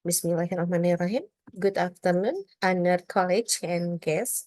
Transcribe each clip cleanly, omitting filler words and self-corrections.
Bismillahirrahmanirrahim. Good afternoon, honored college and guests.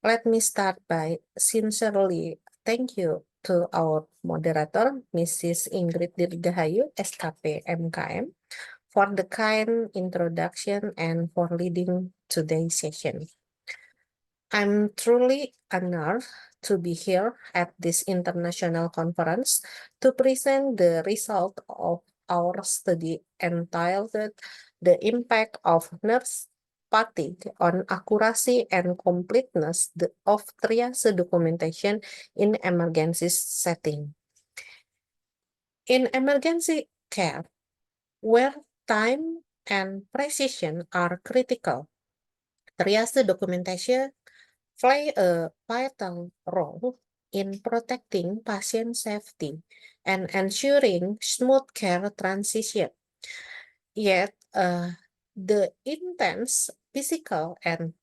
Let me start by sincerely thank you to our moderator, Mrs. Ingrid Dirgahayu, SKP MKM, for the kind introduction and for leading today's session. I'm truly honored to be here at this international conference to present the result of our study entitled The Impact of Nurse Fatigue on Accuracy and Completeness of Triage Documentation in Emergency Setting. In emergency care, where time and precision are critical, triage documentation play a vital role in protecting patient safety and ensuring smooth care transition. Yet, the intense physical and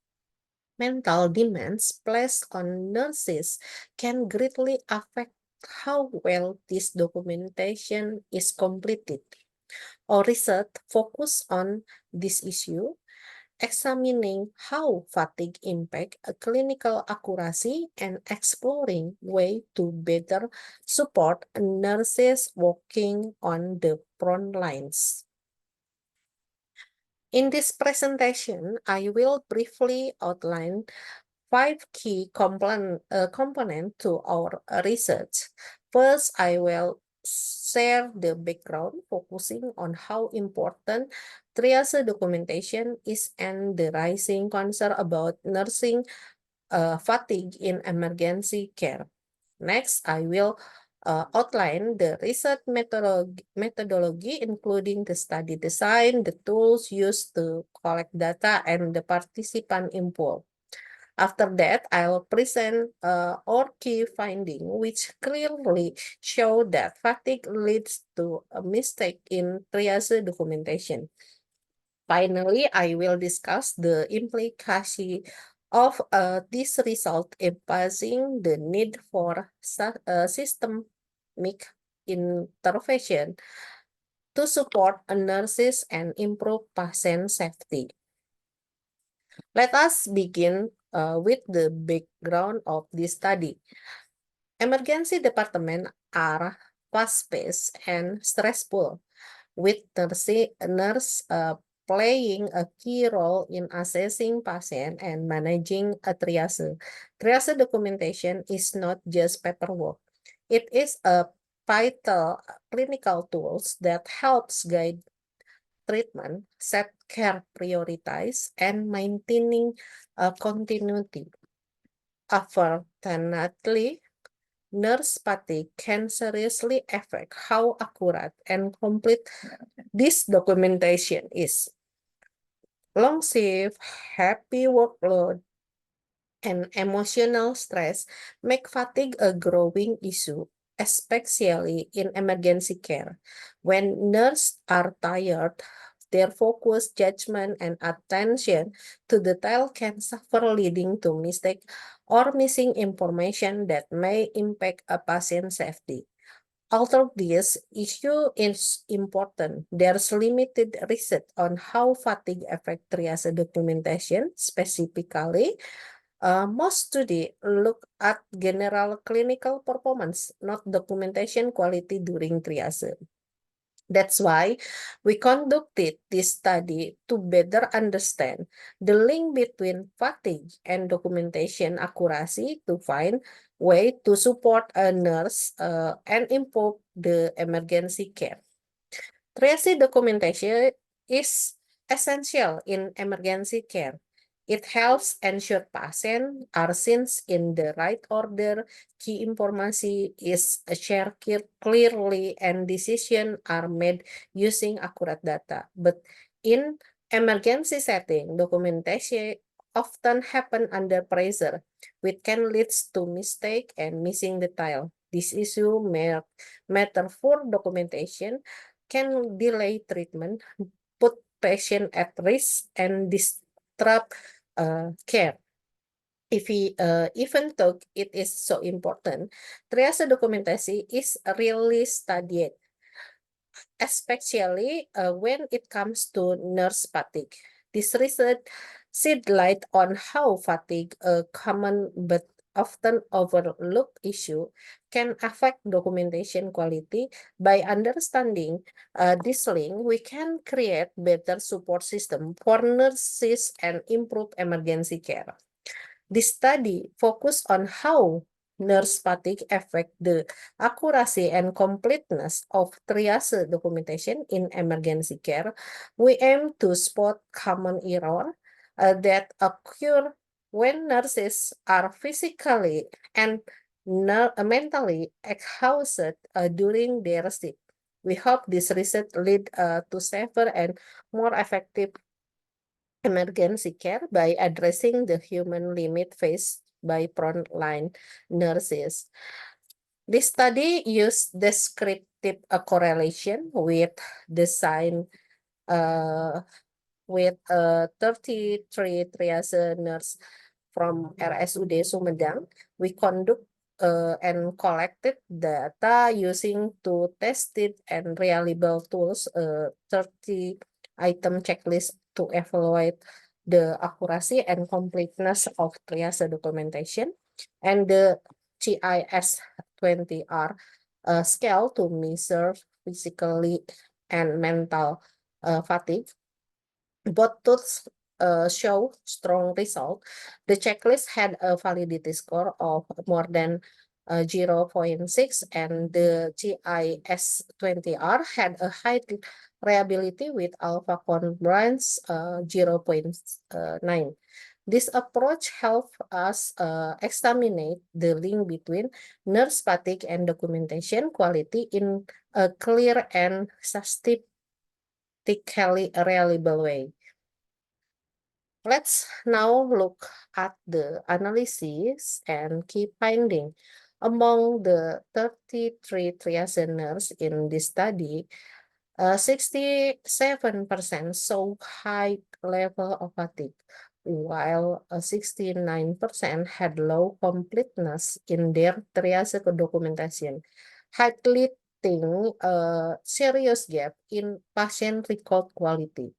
mental demands placed on nurses can greatly affect how well this documentation is completed. Our research focus on this issue, examining how fatigue impact a clinical accuracy and exploring way to better support nurses working on the front lines. In this presentation, I will briefly outline 5 key components to our research. First, I will share the background, focusing on how important triage documentation is and the rising concern about nursing fatigue in emergency care. Next, I will outline the research methodology, including the study design, the tools used to collect data, and the participant involved. After that, I'll present our key finding, which clearly show that fatigue leads to a mistake in triage documentation. Finally, I will discuss the implication of this result, emphasizing the need for systemic intervention to support nurses and improve patient safety. Let us begin with the background of this study. Emergency departments are fast-paced and stressful, with nurse playing a key role in assessing patients and managing a triage. Triage documentation is not just paperwork. It is a vital clinical tools that helps guide treatment, set care priorities, and maintaining continuity. Unfortunately, nurse fatigue can seriously affect how accurate and complete this documentation is. Long shift, heavy workload, and emotional stress make fatigue a growing issue, especially in emergency care. When nurses are tired, their focus, judgment, and attention to detail can suffer, leading to mistake or missing information that may impact a patient's safety. Although this issue is important, there's limited research on how fatigue affects triage documentation. Specifically, most studies look at general clinical performance, not documentation quality during triage. That's why we conducted this study to better understand the link between fatigue and documentation accuracy to find way to support a nurse and improve the emergency care. Triage documentation is essential in emergency care. It helps ensure patients are seen in the right order, key information is shared clearly, and decisions are made using accurate data. But in emergency setting, documentation often happen under pressure, which can lead to mistake and missing detail. This issue matter for documentation can delay treatment, put patient at risk, and disrupt care. If we even though it is so important, triage documentation is really studied. especially when it comes to nurse fatigue. This research shed light on how fatigue, a common but often overlooked issue, can affect documentation quality. By understanding this link, we can create better support system for nurses and improve emergency care. This study focused on how nurse fatigue affect the accuracy and completeness of triage documentation in emergency care. We aim to spot common error that occur when nurses are physically and mentally exhausted during their shift. We hope this research lead to safer and more effective emergency care by addressing the human limit faced by frontline nurses. This study used descriptive correlation with design uh, with 33 triage nurse from RSUD Sumedang. We conduct and collected data using two tested and reliable tools, 30 item checklist to evaluate the accuracy and completeness of triage documentation, and the GIS-20R scale to measure physically and mental fatigue. Both tools show strong result. The checklist had a validity score of more than 0.6, and the GIS-20R had a high reliability with alpha confidence 0.9. This approach helped us examine the link between nurse fatigue and documentation quality in a clear and statistically reliable way. Let's now look at the analysis and key finding. Among the 33 triageners in this study, 67% saw high level of fatigue, while 69% had low completeness in their triage documentation, highlighting a serious gap in patient record quality.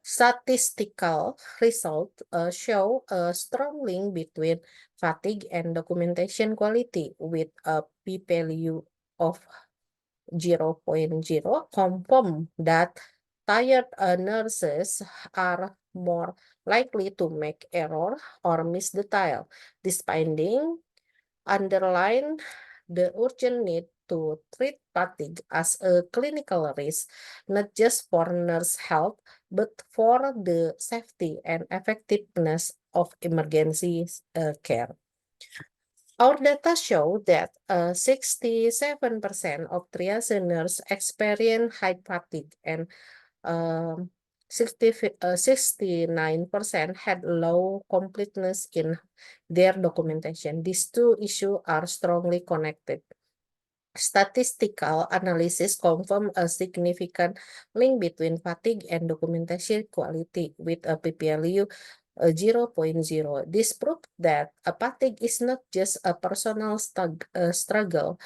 Statistical results show a strong link between fatigue and documentation quality, with a p-value of 0.0, confirm that tired nurses are more likely to make error or miss detail. This finding underline the urgent need to treat fatigue as a clinical risk, not just for nurse health, but for the safety and effectiveness of emergency care. Our data show that 67% of triage nurses experience high fatigue, and 69% had low completeness in their documentation. These two issues are strongly connected. Statistical analysis confirm a significant link between fatigue and documentation quality with a p-value 0.0. This proves that a fatigue is not just a personal struggle.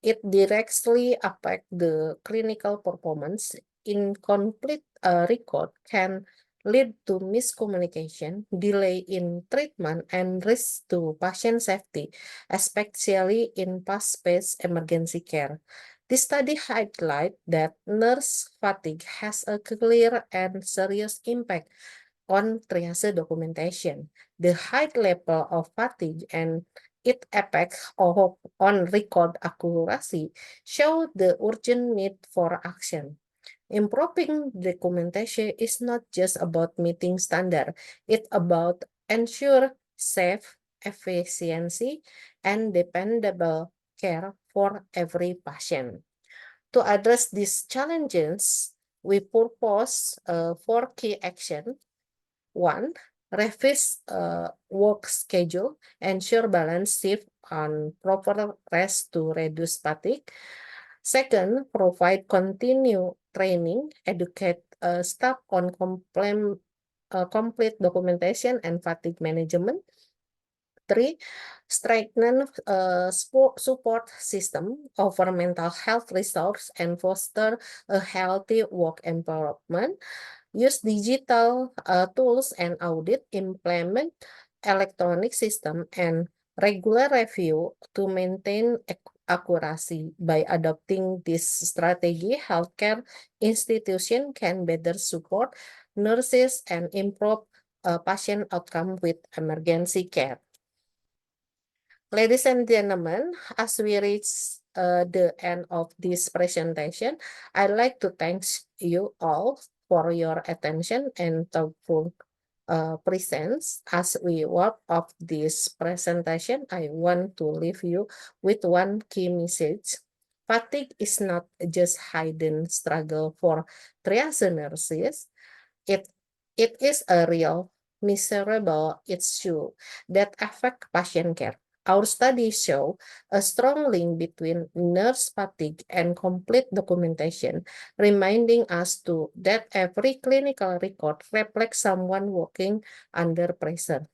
It directly affects the clinical performance. Incomplete record can lead to miscommunication, delay in treatment, and risk to patient safety, especially in fast-paced emergency care. This study highlights that nurse fatigue has a clear and serious impact on triage documentation. The high level of fatigue and its effect on record accuracy show the urgent need for action. Improving documentation is not just about meeting standard, it's about ensure safe, efficiency, and dependable care for every patient. To address these challenges, we propose 4 key actions. 1. Revise work schedule, ensure balance shift and proper rest to reduce fatigue. Second, provide continue training, educate staff on complete documentation and fatigue management. 3, strengthen support system over mental health resource and foster a healthy work environment. Use digital tools and audit, implement electronic system and regular review to maintain accuracy. By adopting this strategy, healthcare institution can better support nurses and improve patient outcome with emergency care. Ladies and gentlemen, as we reach the end of this presentation, I'd like to thank you all for your attention and thoughtful presence. As we wrap up this presentation, I want to leave you with one key message. Fatigue is not just hidden struggle for triage nurses. It it is a real miserable issue that affect patient care. Our studies show a strong link between nurse fatigue and complete documentation, reminding us that every clinical record reflects someone working under pressure.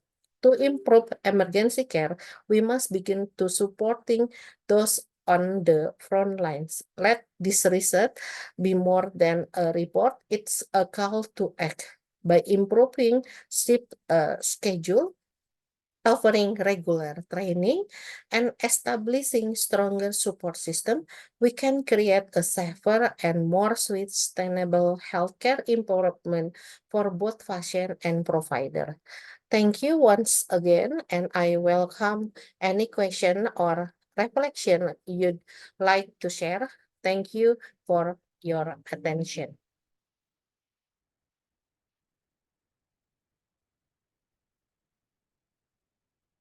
To improve emergency care, we must begin to supporting those on the front lines. Let this research be more than a report, it's a call to act. By improving shift schedule, offering regular training, and establishing stronger support system, we can create a safer and more sustainable healthcare improvement for both patient and provider. Thank you once again, and I welcome any question or reflection you'd like to share. Thank you for your attention.